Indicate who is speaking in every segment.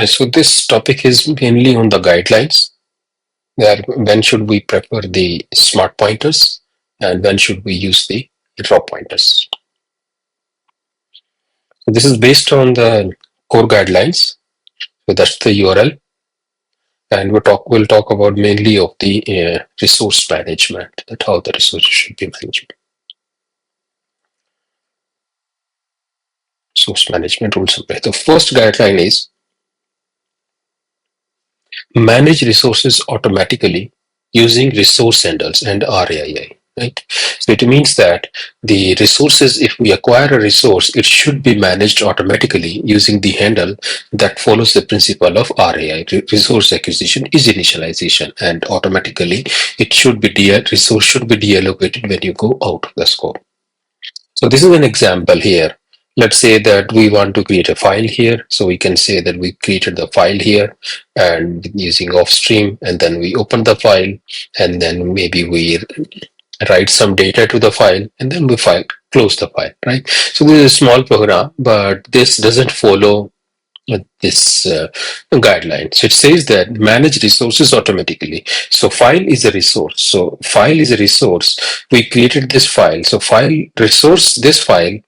Speaker 1: So this topic is mainly on the guidelines. That when should we prefer the smart pointers and when should we use the raw pointers. So this is based on the core guidelines. So that's the URL, and we'll talk about mainly of the resource management, that how the resources should be managed. Source management rules and the first guideline is manage resources automatically using resource handles and RAI. Right? So it means that the resources, if we acquire a resource, it should be managed automatically using the handle that follows the principle of RAI. Resource acquisition is initialization, and automatically it should be resource should be deallocated when you go out of the scope. So this is an example here. Let's say that we want to create a file here. So we can say that we created the file here and using offstream, and then we open the file, and then maybe we write some data to the file, and then we close the file, right? So this is a small program, but this doesn't follow this guideline. So it says that manage resources automatically. So file is a resource. So file is a resource. We created this file. So file resource, this file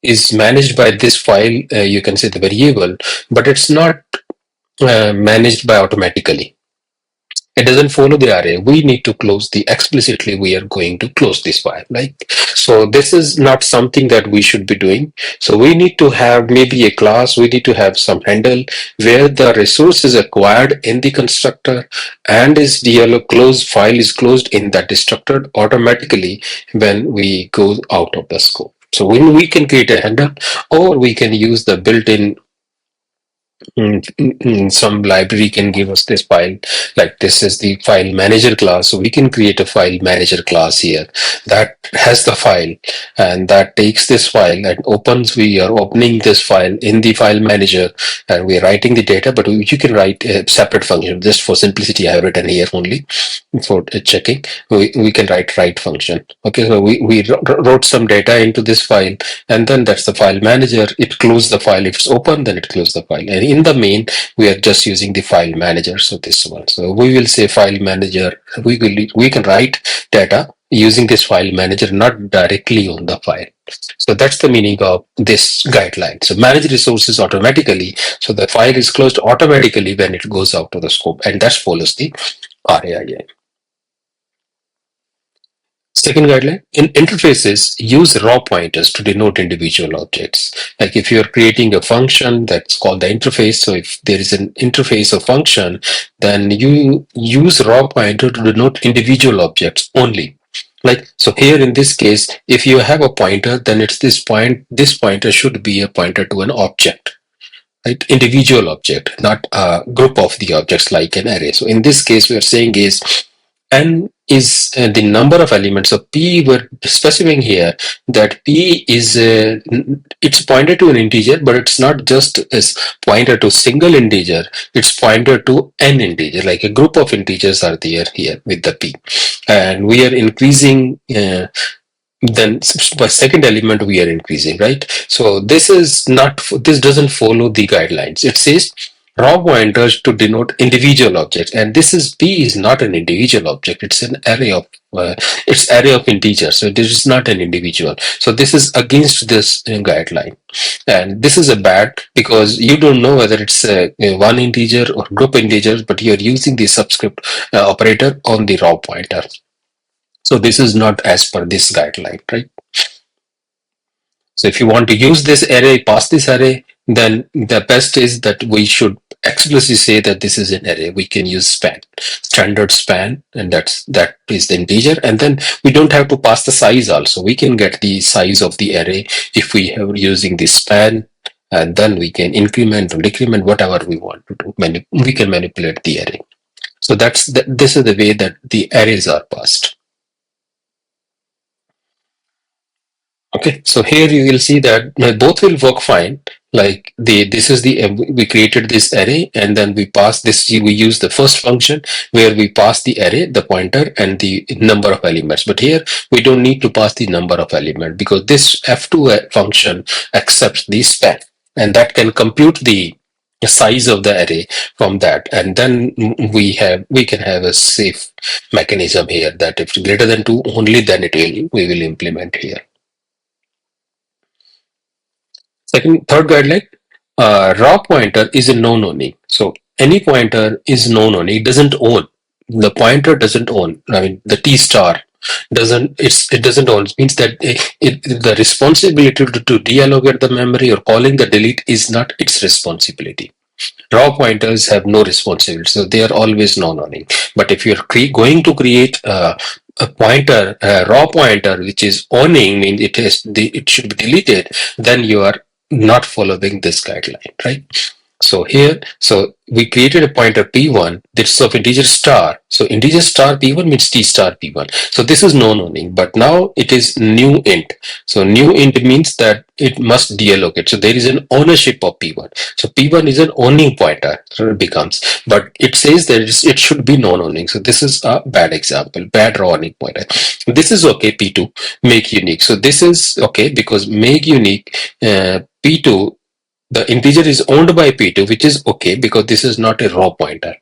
Speaker 1: is managed by this file. You can say the variable, but it's not managed by automatically. It doesn't follow the array. We need to close the explicitly. We are going to close this file. Like, so this is not something that we should be doing. So we need to have maybe a class. We need to have some handle where the resource is acquired in the constructor and is dialog closed, file is closed in that destructor automatically when we go out of the scope. So when we can create a handle, or we can use the built-in some library can give us this file, like this is the file manager class, so we can create a file manager class here that has the file, and that takes this file and opens. We are opening this file in the file manager and we're writing the data, but you can write a separate function. Just for simplicity, I have written here only for checking. We can write function. Okay, so we wrote some data into this file, and then that's the file manager. It closed the file. If it's open, then it closed the file. And in the main, we are just using the file manager. So this one. So we will say file manager. We can write data using this file manager, not directly on the file. So that's the meaning of this guideline. So manage resources automatically. So the file is closed automatically when it goes out of the scope, and that follows the RAI. Second guideline, in interfaces, use raw pointers to denote individual objects. Like if you're creating a function that's called the interface, so if there is an interface or function, then you use raw pointer to denote individual objects only. Like, so here in this case, if you have a pointer, then it's this pointer should be a pointer to an object. Right? Individual object, not a group of the objects like an array. So in this case, we are saying is n is the number of elements of p. We're specifying here that p is it's pointed to an integer, but it's not just as pointer to single integer. It's pointer to n integer, like a group of integers are there here with the p, and we are increasing. Then by second element we are increasing, right? So this is not, this doesn't follow the guidelines. It says raw pointers to denote individual objects, and this is p is not an individual object. It's an array of it's array of integers, so this is not an individual. So this is against this guideline, and this is a bad, because you don't know whether it's one integer or group integers, but you're using the subscript operator on the raw pointer. So this is not as per this guideline, right? So if you want to use this array, pass this array, then the best is that we should explicitly say that this is an array. We can use span, standard span, and that is the integer. And then we don't have to pass the size also. We can get the size of the array if we are using the span, and then we can increment or decrement whatever we want to do. We can manipulate the array. So this is the way that the arrays are passed. Okay, so here you will see that both will work fine. Like this is the we created this array, and then we pass this. We use the first function where we pass the array, the pointer, and the number of elements. But here we don't need to pass the number of elements, because this f2 function accepts the span, and that can compute the size of the array from that, and then we can have a safe mechanism here that if it's greater than 2, only then we will implement here. Third guideline, raw pointer is a non-owning. So any pointer is non-owning. It doesn't own. The pointer doesn't own. I mean, the T star it doesn't own. It means that the responsibility to deallocate the memory or calling the delete is not its responsibility. Raw pointers have no responsibility, so they are always non-owning. But if you're going to create a pointer, a raw pointer, which is owning, means it should be deleted, then you are not following this guideline, right? So here, so we created a pointer p1, this is of integer star. So integer star p1 means t star p1. So this is non-owning, but now it is new int. So new int means that it must deallocate. So there is an ownership of p1. So p1 is an owning pointer, so it becomes, but it says that it should be non-owning. So this is a bad example, bad raw owning pointer. This is okay, p2, make unique. So this is okay because make unique, p2, the integer is owned by p2, which is okay because this is not a raw pointer.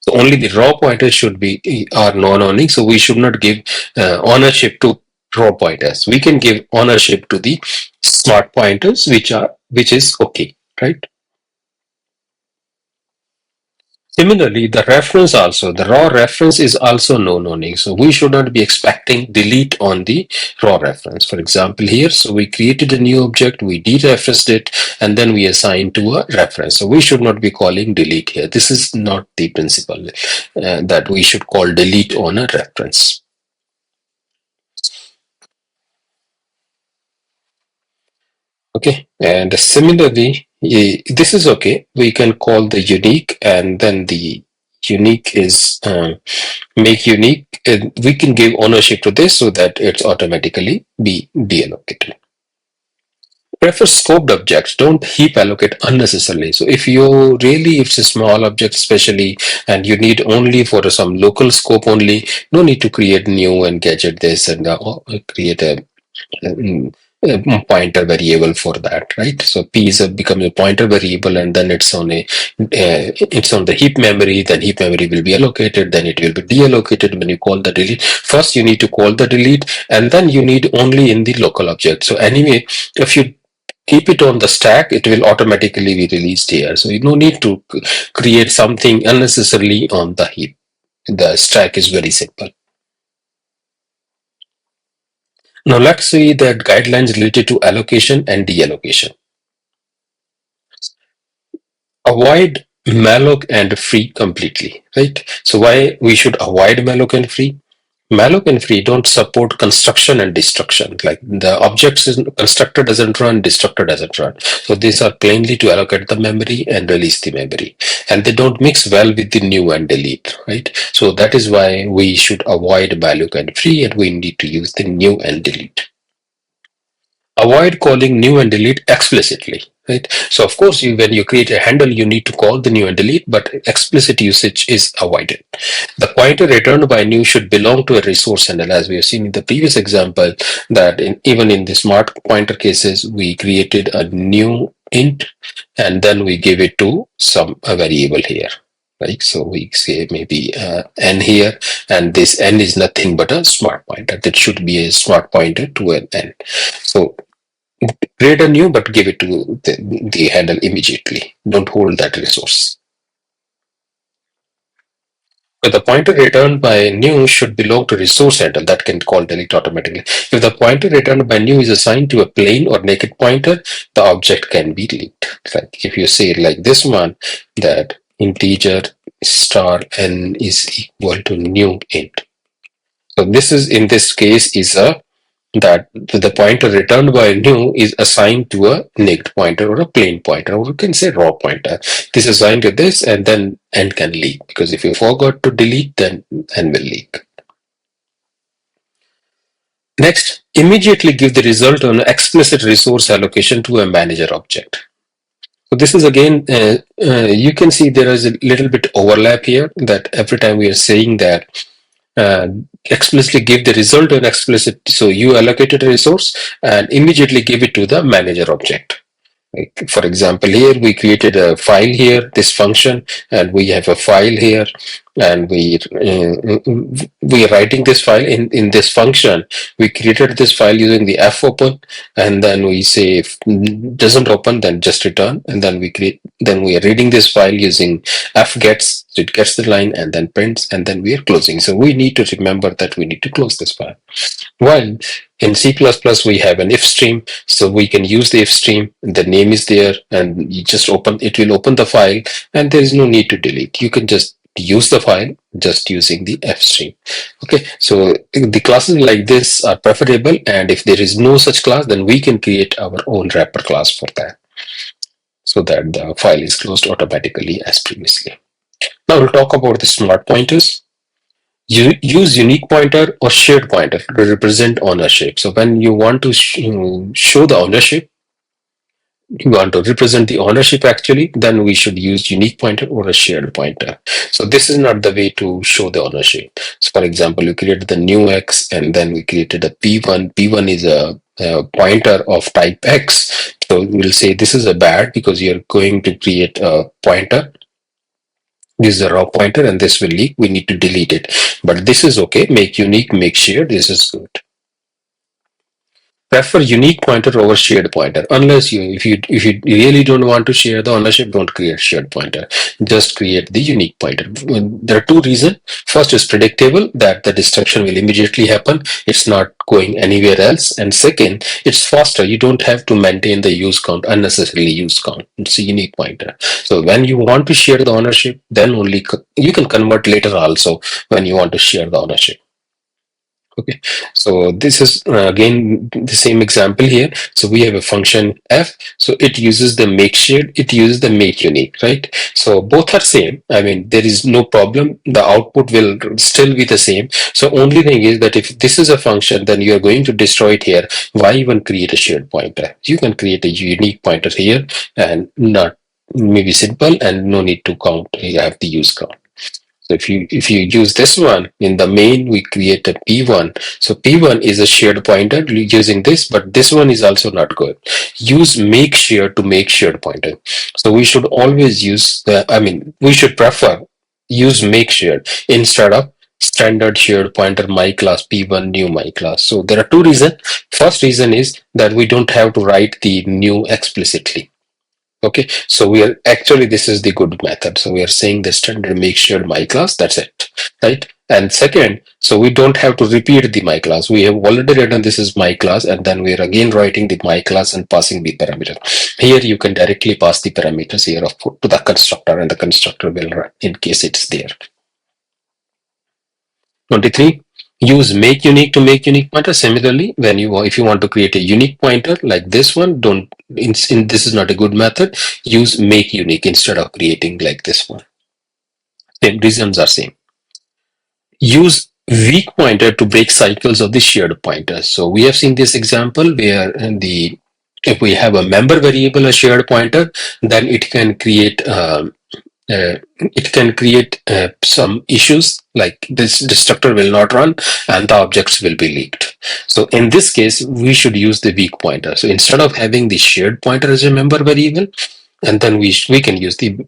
Speaker 1: So only the raw pointers should be are non-owning. So we should not give ownership to raw pointers. We can give ownership to the smart pointers, which is okay, right? Similarly, the raw reference is also non-owning. So we should not be expecting delete on the raw reference. For example, here, so we created a new object, we dereferenced it, and then we assign to a reference. So we should not be calling delete here. This is not the principle that we should call delete on a reference. Okay, and similarly, this is okay. We can call the unique, and then the unique is make unique. We can give ownership to this so that it's automatically be deallocated. Prefer scoped objects. Don't heap allocate unnecessarily. So if you really, if it's a small object especially, and you need only for some local scope only, no need to create new and gadget this and create a pointer variable for that, right? So p is becomes a pointer variable, and then it's on the heap memory. Then heap memory will be allocated, then it will be deallocated when you call the delete. First you need to call the delete, and then you need only in the local object. So anyway, if you keep it on the stack, it will automatically be released here. So you no need to create something unnecessarily on the heap. The stack is very simple. Now let's see the guidelines related to allocation and deallocation. Avoid malloc and free completely, right? So why we should avoid malloc and free? Malloc and free don't support construction and destruction. Like the objects is constructor doesn't run, destructor doesn't run. So these are plainly to allocate the memory and release the memory. And they don't mix well with the new and delete, right? So that is why we should avoid malloc and free, and we need to use the new and delete. Avoid calling new and delete explicitly, right? So of course, when you create a handle, you need to call the new and delete, but explicit usage is avoided. The pointer returned by new should belong to a resource handle, as we have seen in the previous example, that even in the smart pointer cases, we created a new int and then we give it to a variable here. Right, so we say maybe n here, and this n is nothing but a smart pointer. That should be a smart pointer to an n. So create a new, but give it to the handle immediately. Don't hold that resource. But the pointer returned by new should belong to resource handle that can call delete automatically. If the pointer returned by new is assigned to a plain or naked pointer, the object can be deleted. Like if you say like this one, that integer star n is equal to new int. So this is, in this case, is a that the pointer returned by new is assigned to a naked pointer or a plain pointer, or we can say raw pointer. This is assigned to this, and then n can leak, because if you forgot to delete, then n will leak. Next, immediately give the result on explicit resource allocation to a manager object. So this is again, you can see there is a little bit overlap here, that every time we are saying that explicitly give the result on explicit. So you allocated a resource and immediately give it to the manager object. Like for example, here we created a file here, this function, and we have a file here, and we are writing this file in this function. We created this file using the f open, and then we say if it doesn't open, then just return, and then we are reading this file using f gets, so it gets the line and then prints, and then we are closing. So we need to remember that we need to close this file. While in C++, we have an if stream, so we can use the if stream. The name is there, and you just open. It will open the file, and there is no need to delete. You can just use the file just using the f stream. Okay, so the classes like this are preferable, and if there is no such class, then we can create our own wrapper class for that, so that the file is closed automatically as previously. Now we'll talk about the smart pointers. You use unique pointer or shared pointer to represent ownership. So when you want to show the ownership, you want to represent the ownership actually, then we should use unique pointer or a shared pointer. So this is not the way to show the ownership. So for example, we created the new x, and then we created a p1. P1 is a pointer of type x. So we'll say this is a bad because you're going to create a pointer. This is a raw pointer and this will leak. We need to delete it. But this is okay. Make unique, make shared. This is good. Prefer unique pointer over shared pointer. Unless if you really don't want to share the ownership, don't create shared pointer. Just create the unique pointer. There are two reasons. First is predictable, that the destruction will immediately happen. It's not going anywhere else. And second, it's faster. You don't have to maintain the use count, unnecessarily use count. It's a unique pointer. So when you want to share the ownership, then only you can convert later also when you want to share the ownership. Okay, so this is again the same example here. So we have a function f, so it uses the make shared, it uses the make unique, right? So both are same. I mean, there is no problem. The output will still be the same. So only thing is that if this is a function, then you are going to destroy it here. Why even create a shared pointer? You can create a unique pointer here and not maybe simple, and no need to count. You have the use count. So if you use this one in the main, we create a p1. So p1 is a shared pointer using this, but this one is also not good. Use make shared to make shared pointer. So we should always use we should prefer use make shared instead of standard shared pointer my class p1 new my class. So there are two reasons. First reason is that we don't have to write the new explicitly. Okay, so we are actually, this is the good method. So we are saying the standard make shared my class, that's it, right? And second, so we don't have to repeat the my class. We have already written this is my class, and then we are again writing the my class and passing the parameter. Here you can directly pass the parameters here to the constructor, and the constructor will run in case it's there. 23. Use make unique to make unique pointer. Similarly, if you want to create a unique pointer like this one, don't this is not a good method. Use make unique instead of creating like this one. Same reasons are same. Use weak pointer to break cycles of the shared pointers. So we have seen this example where if we have a member variable, a shared pointer, then it can create some issues, like this destructor will not run and the objects will be leaked. So in this case, we should use the weak pointer. So instead of having the shared pointer as a member variable, and then we can use the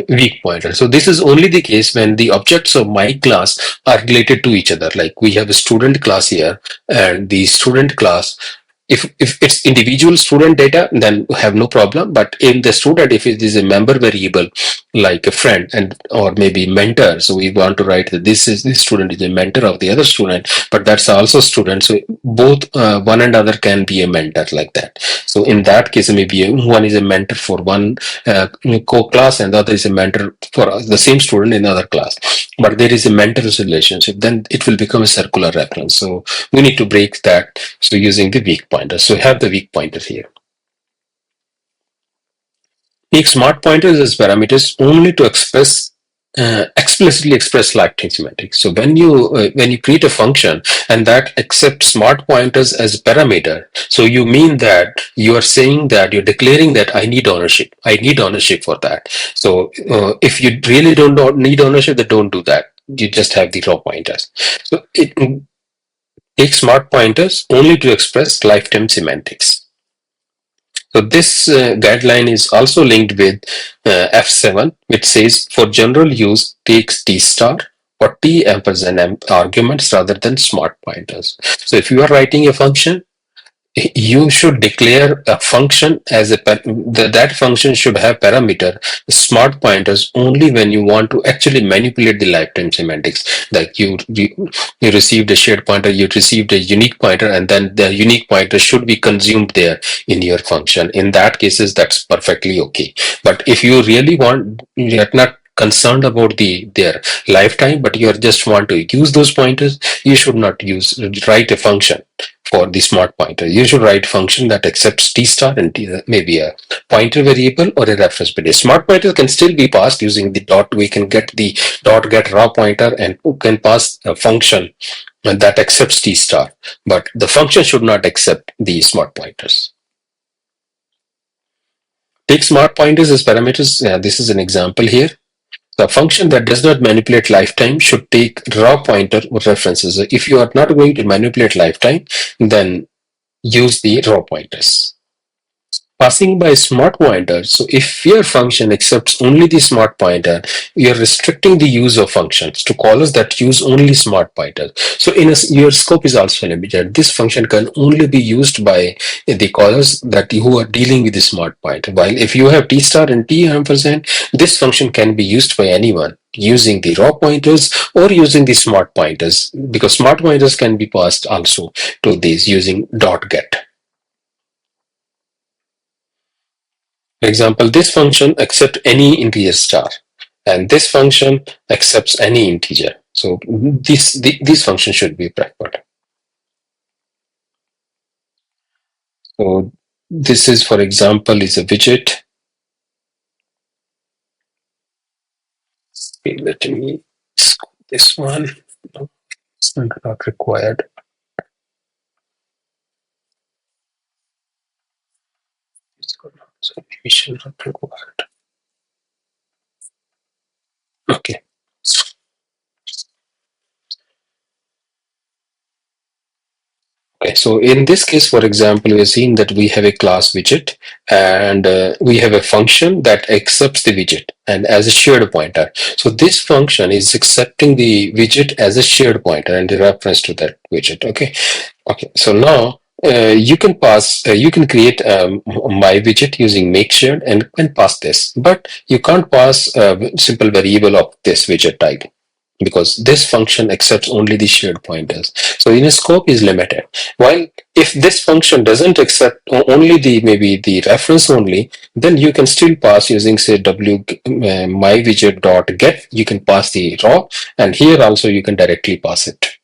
Speaker 1: weak pointer. So this is only the case when the objects of my class are related to each other. Like we have a student class here, and the student class, if it's individual student data, then have no problem. But in the student, if it is a member variable like a friend and or maybe mentor, so we want to write that this student is a mentor of the other student, but that's also student. So both one and other can be a mentor like that. So in that case, maybe one is a mentor for one co-class and the other is a mentor for the same student in another class. But there is a mentor's relationship, then it will become a circular reference. So we need to break that. So using the weak pointer. So have the weak pointer here. Take smart pointers as parameters only to explicitly express lifetime semantics. So when you create a function and that accepts smart pointers as a parameter, so you mean that you are saying that you're declaring that I need ownership. I need ownership for that. So if you really don't need ownership, then don't do that. You just have the raw pointers. So it takes smart pointers only to express lifetime semantics. So this guideline is also linked with F7, which says for general use, takes T star or T ampersand arguments rather than smart pointers. So if you are writing a function, you should declare a function as that function should have parameter smart pointers only when you want to actually manipulate the lifetime semantics, like you received a shared pointer, you received a unique pointer, and then the unique pointer should be consumed there in your function. In that cases, that's perfectly okay. But if you really want, you're not concerned about their lifetime, but you just want to use those pointers, you should not write a function for the smart pointer. You should write function that accepts T star and maybe a pointer variable or a reference variable. Smart pointer can still be passed using the dot. We can get the dot get raw pointer and can pass a function that accepts T star, but the function should not accept the smart pointers. Take smart pointers as parameters. This is an example here. The function that does not manipulate lifetime should take raw pointer references. If you are not going to manipulate lifetime, then use the raw pointers. Passing by smart pointer. So if your function accepts only the smart pointer, you're restricting the use of functions to callers that use only smart pointers. So your scope is also limited. This function can only be used by the callers that who are dealing with the smart pointer. While if you have T star and T ampersand, this function can be used by anyone using the raw pointers or using the smart pointers, because smart pointers can be passed also to these using dot get. For example, this function accepts any integer star, and this function accepts any integer. So this function should be preferred. So this is, for example, is a widget. Let me scope this one. No, it's not required. So we should not required. Okay. Okay, so in this case, for example, we're seeing that we have a class widget and we have a function that accepts the widget and as a shared pointer. So this function is accepting the widget as a shared pointer and the reference to that widget. Okay. Okay. So now you can pass, you can create my widget using make shared and can pass this, but you can't pass a simple variable of this widget type, because this function accepts only the shared pointers. So in scope is limited. While if this function doesn't accept only the maybe the reference only, then you can still pass using say w my widget dot get. You can pass the raw, and here also you can directly pass it.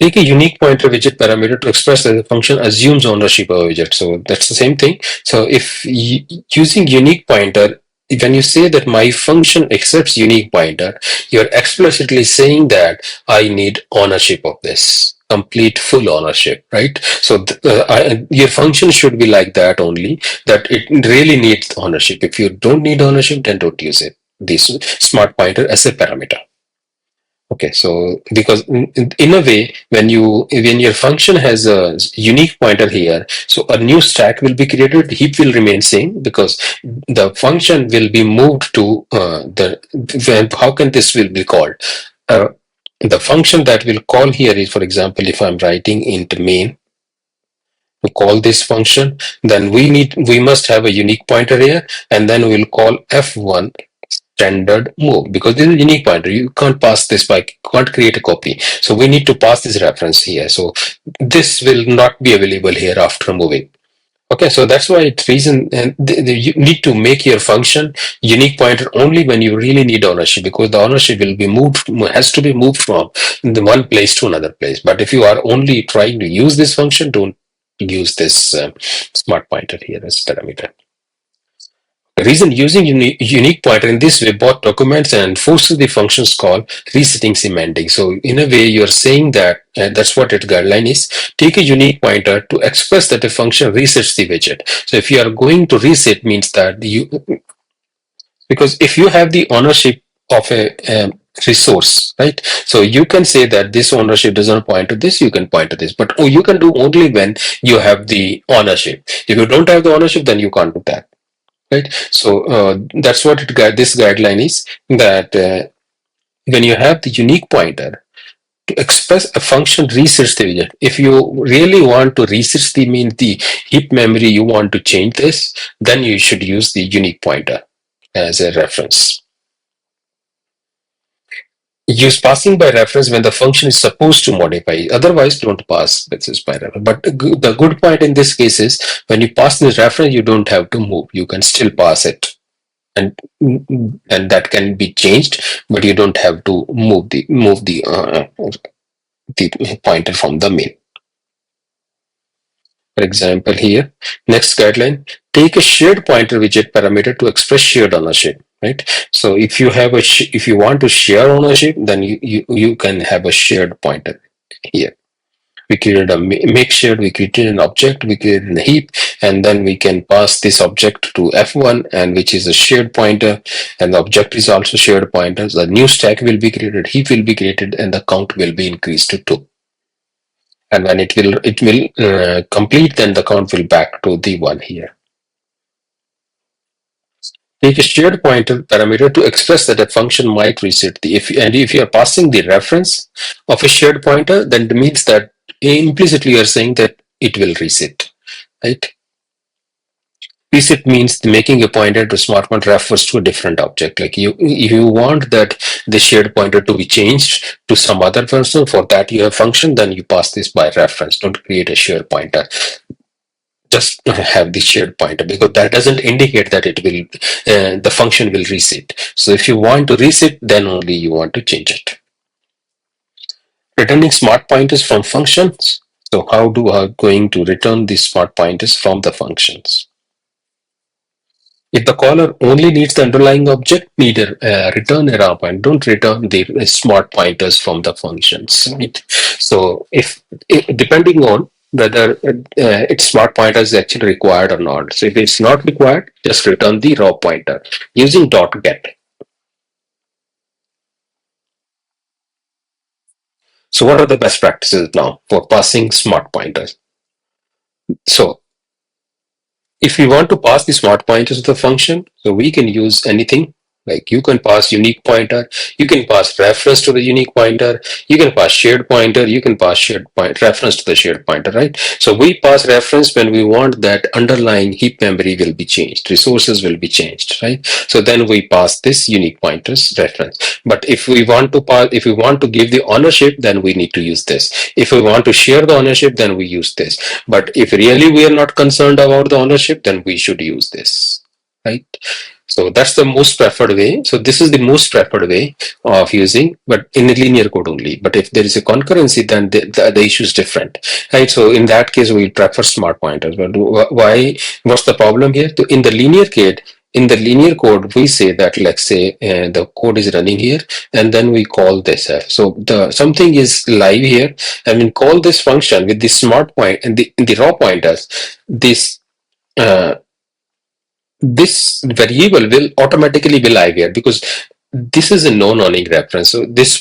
Speaker 1: Take a unique pointer widget parameter to express that the function assumes ownership of a widget. So that's the same thing. So if using unique pointer, when you say that my function accepts unique pointer, you're explicitly saying that I need ownership of this, complete full ownership, right? So your function should be like that only, that it really needs ownership. If you don't need ownership, then don't use it, this smart pointer as a parameter. Okay, so because in a way, when your function has a unique pointer here, so a new stack will be created. Heap will remain same because the function will be moved to how can this will be called? Uh, the function that will call here is, for example, if I'm writing int main to call this function, then we must have a unique pointer here, and then we'll call f1 standard move, because this is a unique pointer. You can't pass this by, can't create a copy. So we need to pass this reference here. So this will not be available here after moving. Okay, so that's why it's reason, and you need to make your function unique pointer only when you really need ownership, because the ownership will be moved, has to be moved from the one place to another place. But if you are only trying to use this function, don't use this smart pointer here as parameter. The reason using unique pointer in this way both documents and forces the functions call resetting semantics. So in a way, you're saying that that's what its guideline is. Take a unique pointer to express that a function resets the widget. So if you are going to reset, means that because if you have the ownership of a resource, right? So you can say that this ownership doesn't point to this, you can point to this, but oh, you can do only when you have the ownership. If you don't have the ownership, then you can't do that, right? So that's what this guideline is, that when you have the unique pointer to express a function, research the widget. If you really want to research the heap memory, you want to change this, then you should use the unique pointer as a reference. Use passing by reference when the function is supposed to modify. Otherwise, don't pass this by reference. But the good point in this case is when you pass this reference, you don't have to move. You can still pass it, and that can be changed, but you don't have to move the pointer from the main. For example, here, next guideline, take a shared pointer widget parameter to express shared ownership, right? So if you have if you want to share ownership, then you can have a shared pointer here. We created a make shared, we created an object, we created a heap, and then we can pass this object to F1, and which is a shared pointer, and the object is also shared pointer. So the new stack will be created, heap will be created, and the count will be increased to 2. And when it will complete, then the count will back to the 1 here. Take a shared pointer parameter to express that a function might reset the if you are passing the reference of a shared pointer, then it means that implicitly you are saying that it will reset, right? Reset means making a pointer to smart pointer refers to a different object. Like if you want that the shared pointer to be changed to some other person, for that you have function, then you pass this by reference. Don't create a shared pointer. Just have the shared pointer, because that doesn't indicate that it will the function will reset. So if you want to reset, then only you want to change it. Returning smart pointers from functions. So how do I going to return these smart pointers from the functions? If the caller only needs the underlying object, neither return a raw point. Don't return the smart pointers from the functions. Right? So if depending on whether its smart pointer is actually required or not. So if it's not required, just return the raw pointer using .get. So what are the best practices now for passing smart pointers? So if we want to pass the smart pointers to the function, so we can use anything. Like you can pass unique pointer, you can pass reference to the unique pointer, you can pass shared pointer, you can pass reference to the shared pointer, right? So we pass reference when we want that underlying heap memory will be changed, resources will be changed, right? So then we pass this unique pointers reference. But if we want to give the ownership, then we need to use this. If we want to share the ownership, then we use this. But if really we are not concerned about the ownership, then we should use this, right? So that's the most preferred way. So this is the most preferred way of using, but in a linear code only. But if there is a concurrency, then the issue is different, right? So in that case, we prefer smart pointers. But why? What's the problem here? In the linear code, we say that, let's say the code is running here, and then we call this f. So something is live here, and we call this function with the smart point and the raw pointers. Uh, this variable will automatically be live here, because this is a non-owning reference, so this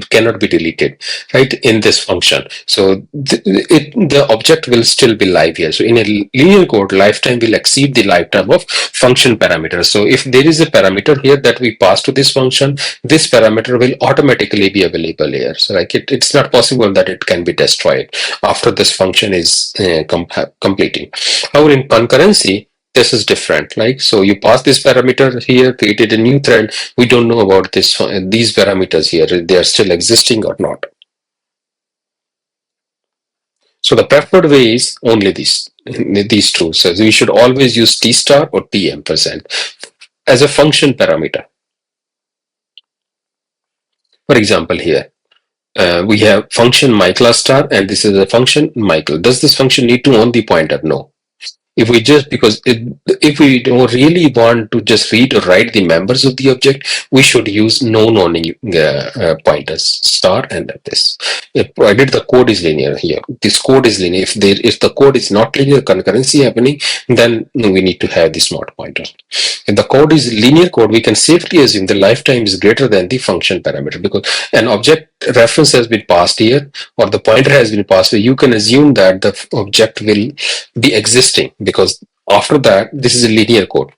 Speaker 1: cannot be deleted, right, in this function. So the object will still be live here. So in a linear code, lifetime will exceed the lifetime of function parameters. So if there is a parameter here that we pass to this function, this parameter will automatically be available here. So like it's not possible that it can be destroyed after this function is completing. However, in concurrency, this is different. Like, so you pass this parameter here, created a new thread. We don't know about these parameters here. They are still existing or not. So the preferred way is only these two. So we should always use t star or t ampersand as a function parameter. For example, here we have function myClass star, and this is a function Michael. Does this function need to own the pointer? No. If we just because if we don't really want to just read or write the members of the object, we should use non-owning pointers, star and this. If provided the code is linear here, this code is linear. If the code is not linear, concurrency happening, then we need to have this not pointer. If the code is linear code, we can safely assume the lifetime is greater than the function parameter, because an object reference has been passed here or the pointer has been passed here. You can assume that the object will be existing, because after that this is a linear code.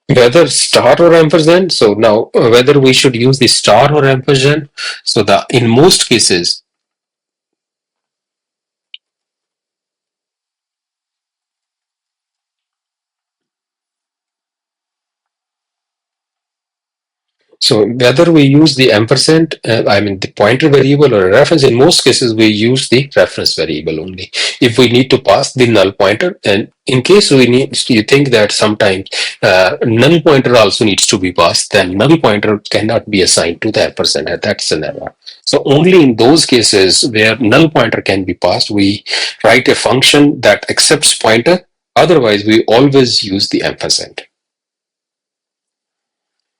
Speaker 1: Whether star or ampersand, so now whether we should use the star or ampersand, so the in most cases. So whether we use the ampersand, I mean the pointer variable or a reference, in most cases we use the reference variable only. If we need to pass the null pointer, and in case we need, you think that sometimes null pointer also needs to be passed, then null pointer cannot be assigned to the ampersand. That's an error. So only in those cases where null pointer can be passed, we write a function that accepts pointer. Otherwise, we always use the ampersand.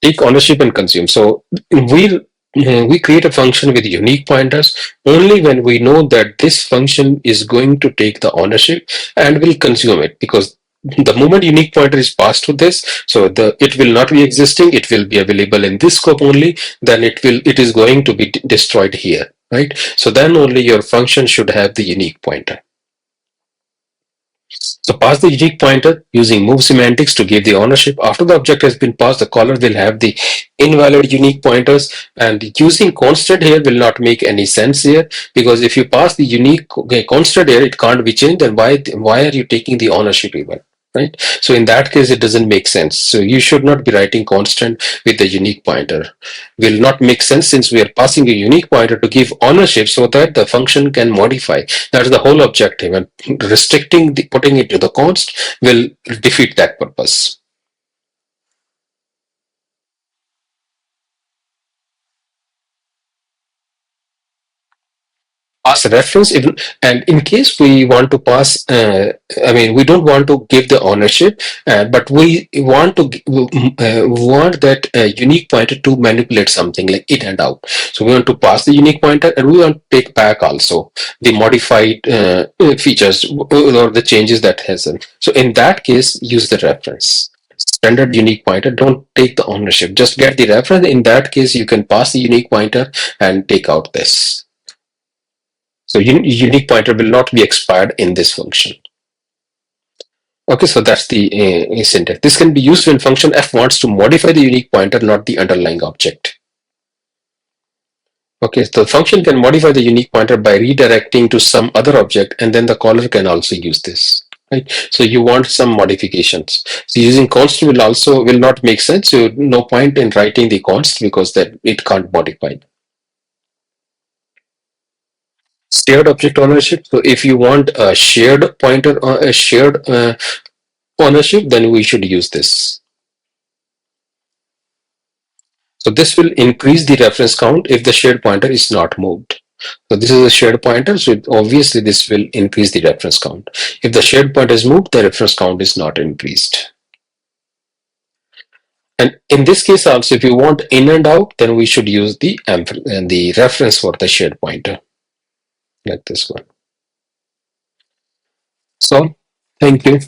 Speaker 1: Take ownership and consume. So we create a function with unique pointers only when we know that this function is going to take the ownership and will consume it, because the moment unique pointer is passed to this, so it will not be existing, it will be available in this scope only, then it is going to be destroyed here, right? So then only your function should have the unique pointer. So pass the unique pointer using move semantics to give the ownership. After the object has been passed, the caller will have the invalid unique pointers, and using constant here will not make any sense here, because if you pass the unique constant here, it can't be changed, then why are you taking the ownership even? Right? So in that case, it doesn't make sense. So you should not be writing constant with the unique pointer. Will not make sense, since we are passing a unique pointer to give ownership so that the function can modify. That's the whole objective, and restricting the putting it to the const will defeat that purpose. Pass reference, even, and in case we want to pass, I mean we don't want to give the ownership, but we want to want that unique pointer to manipulate something like in and out. So we want to pass the unique pointer, and we want to take back also the modified features or the changes that has. So in that case, use the reference. Standard unique pointer, don't take the ownership, just get the reference. In that case, you can pass the unique pointer and take out this. So unique pointer will not be expired in this function. Okay, so that's the syntax. This can be used when function f wants to modify the unique pointer, not the underlying object. Okay, so the function can modify the unique pointer by redirecting to some other object, and then the caller can also use this. Right? So you want some modifications. So using const will not make sense. So no point in writing the const, because that it can't modify. Shared object ownership. So if you want a shared pointer or a shared ownership, then we should use this. So this will increase the reference count if the shared pointer is not moved. So this is a shared pointer, so obviously this will increase the reference count. If the shared pointer is moved, the reference count is not increased. And in this case also, if you want in and out, then we should use the reference for the shared pointer, like this one. So thank you.